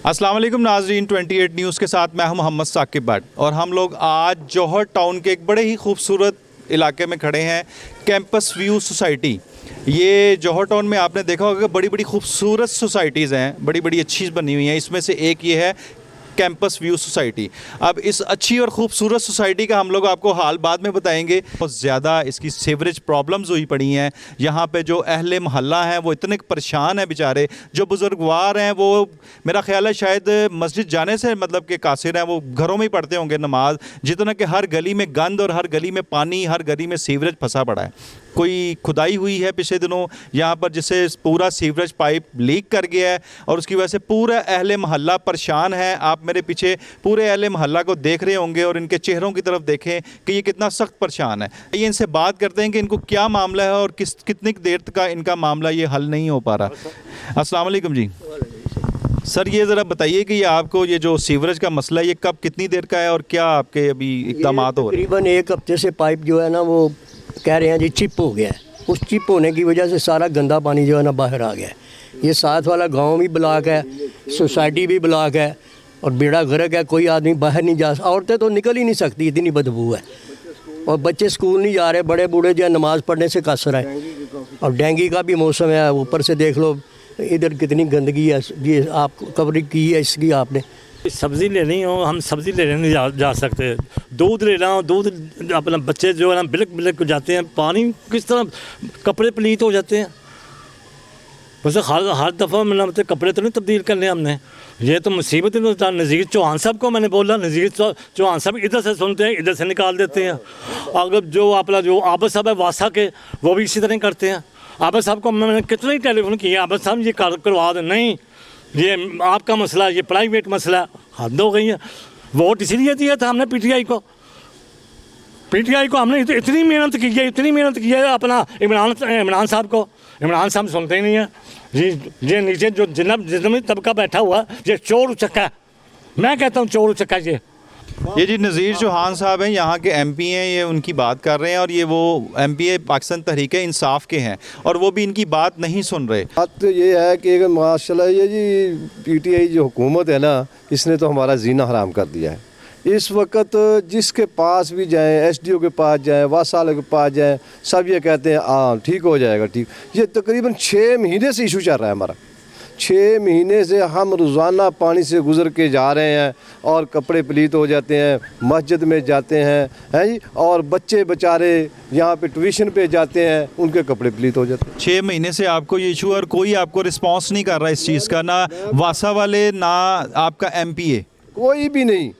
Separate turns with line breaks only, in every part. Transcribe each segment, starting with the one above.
अस्सलाम वालेकुम नाज़रीन, 28 न्यूज़ के साथ मैं हूं मोहम्मद साकिब भट्ट और हम लोग आज जौहर टाउन के एक बड़े ही खूबसूरत इलाके में खड़े हैं, कैंपस व्यू सोसाइटी। ये जौहर टाउन में आपने देखा होगा कि बड़ी बड़ी खूबसूरत सोसाइटीज़ हैं, बड़ी बड़ी अच्छी बनी हुई हैं। इसमें से एक ये है कैंपस व्यू सोसाइटी। अब इस अच्छी और ख़ूबसूरत सोसाइटी का हम लोग आपको हाल बाद में बताएंगे। बहुत ज़्यादा इसकी सीवरेज प्रॉब्लम्स हुई पड़ी हैं। यहाँ पे जो अहले मोहल्ला हैं वो इतने परेशान हैं बेचारे। जो बुजुर्गवार हैं वो मेरा ख्याल है शायद मस्जिद जाने से मतलब कि कासिर हैं, वो घरों में ही पढ़ते होंगे नमाज। जितना कि हर गली में गंद और हर गली में पानी, हर गली में सीवरेज फंसा पड़ा है। कोई खुदाई हुई है पिछले दिनों यहाँ पर जिससे पूरा सीवरेज पाइप लीक कर गया है और उसकी वजह से पूरा अहले मोहल्ला परेशान है। आप मेरे पीछे पूरे अहले मोहल्ला को देख रहे होंगे और इनके चेहरों की तरफ देखें कि ये कितना सख्त परेशान है। ये इनसे बात करते हैं कि इनको क्या मामला है और कितनी देर का इनका मामला ये हल नहीं हो पा रहा। अस्सलाम वालेकुम जी सर, ये ज़रा बताइए कि ये आपको ये जो सीवरेज का मसला है ये कब कितनी देर का है और क्या आपके अभी इक़दाम हो रहे हैं?
तकरीबन एक हफ्ते से पाइप जो है ना वो कह रहे हैं जी चिप हो गया है। उस चिप होने की वजह से सारा गंदा पानी जो है ना बाहर आ गया है। ये साथ वाला गांव भी ब्लॉक है, सोसाइटी भी ब्लॉक है और बेड़ा गर्क है। कोई आदमी बाहर नहीं जा, औरतें तो निकल ही नहीं सकती, इतनी बदबू है। और बच्चे स्कूल नहीं जा रहे, बड़े बूढ़े जो है नमाज़ पढ़ने से कसर है। और डेंगू का भी मौसम है, ऊपर से देख लो इधर कितनी गंदगी है। ये आप कवरिंग की है इसकी आपने।
सब्ज़ी लेनी हो, हम सब्ज़ी लेने नहीं जा सकते। दूध लेना हो, दूध अपना बच्चे जो है ना बिलक बिलक जाते हैं। पानी किस तरह, कपड़े पलीत हो जाते हैं। वैसे हर दफ़ा मतलब कपड़े तो नहीं तब्दील करने हमने। ये तो मुसीबत है। नज़ीर चौहान साहब को मैंने बोला, नज़ीर चौहान साहब इधर से सुनते हैं, इधर से निकाल देते हैं। अगर जो अपना जो आबद साहब है वासा के, वो भी इसी तरह करते हैं। आबद साहब को मैंने कितना ही टेलीफोन किया, आबद साहब ये करवा दें। नहीं, ये आपका मसला, ये प्राइवेट मसला। हद हो गई है। वोट इसीलिए दिया था हमने पीटीआई को हमने इतनी मेहनत की है अपना इमरान साहब को। इमरान साहब सुनते ही नहीं है। ये नीचे जो जितना तबका बैठा हुआ ये चोर उचक्का है। मैं कहता हूँ चोर उचक्का ये
जी नज़ीर चौहान साहब हैं, यहाँ के एमपी हैं, ये उनकी बात कर रहे हैं और ये वो एमपी पाकिस्तान तहरीक इंसाफ के हैं और वो भी इनकी बात नहीं सुन रहे।
बात तो ये है कि माशाल्लाह ये जी पीटीआई जो हुकूमत है ना, इसने तो हमारा जीना हराम कर दिया है। इस वक्त जिसके पास भी जाएं, एसडीओ के पास जाएं, वासाल के पास जाएं, सब ये कहते हैं हाँ ठीक हो जाएगा ठीक। ये तकरीबन 6 महीने से इशू चल रहा है हमारा। 6 महीने से हम रोज़ाना पानी से गुज़र के जा रहे हैं और कपड़े पलीत हो जाते हैं। मस्जिद में जाते हैं जी, और बच्चे बेचारे यहाँ पे ट्यूशन पे जाते हैं, उनके कपड़े पलीत हो जाते हैं।
6 महीने से आपको ये इशू और कोई आपको रिस्पांस नहीं कर रहा इस चीज़ का, ना वासा वाले ना आपका एमपीए,
कोई भी नहीं,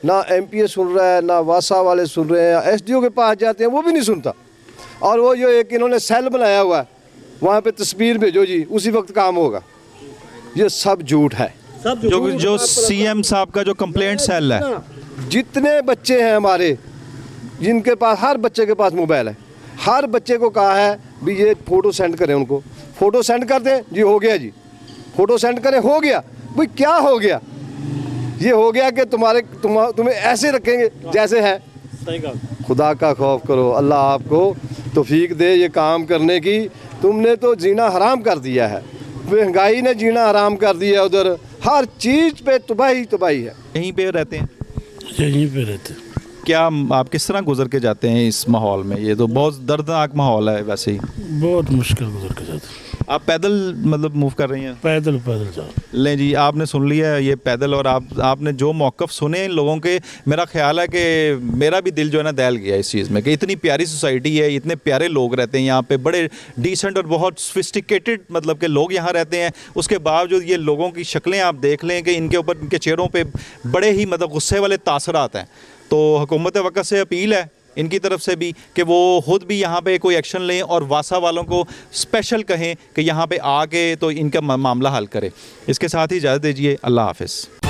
ना एमपीए सुन रहा है, ना वासा वाले सुन रहे हैं। एसडीओ के पास जाते हैं वो भी नहीं सुनता। और वो जो एक इन्होंने सेल बनाया हुआ है वहाँ पे तस्वीर भेजो जी, उसी वक्त काम होगा। ये सब झूठ है।
जो सीएम साहब का जो कंप्लेंट सेल है,
जितने बच्चे हैं हमारे, जिनके पास, हर बच्चे के पास मोबाइल है, हर बच्चे को कहा है भी ये फ़ोटो सेंड करें, उनको फ़ोटो सेंड कर दें जी, हो गया जी, फ़ोटो सेंड करें, हो गया। भाई क्या हो गया? ये हो गया कि तुम्हें ऐसे रखेंगे जैसे है। खुदा का खौफ करो, अल्लाह आपको तौफीक दे ये काम करने की। तुमने तो जीना हराम कर दिया है, महंगाई ने जीना हराम कर दिया। उधर हर चीज़ पे तबाही है।
यहीं पे रहते हैं?
यहीं पे रहते हैं।
क्या आप किस तरह गुजर के जाते हैं इस माहौल में? ये तो बहुत दर्दनाक माहौल है। वैसे ही
बहुत मुश्किल गुजर के जाते हैं।
आप पैदल मतलब मूव कर रही हैं?
पैदल जाओ।
लें जी, आपने सुन लिया ये पैदल, और आपने जो मौक़िफ़ सुने इन लोगों के, मेरा ख्याल है कि मेरा भी दिल जो है ना दहल गया इस चीज़ में कि इतनी प्यारी सोसाइटी है, इतने प्यारे लोग रहते हैं यहाँ पे, बड़े डिसेंट और बहुत सोफिस्टिकेटेड मतलब के लोग यहाँ रहते हैं। उसके बावजूद ये लोगों की शक्लें आप देख लें कि इनके ऊपर, इनके चेहरों पर बड़े ही मतलब गुस्से वाले तासरात हैं। तो हुकूमत वक्त से अपील है इनकी तरफ से भी कि वो खुद भी यहाँ पे कोई एक्शन लें और वासा वालों को स्पेशल कहें कि यहाँ पे आके तो इनका मामला हल करें। इसके साथ ही इजाज़त दीजिए। अल्लाह हाफ़िज़।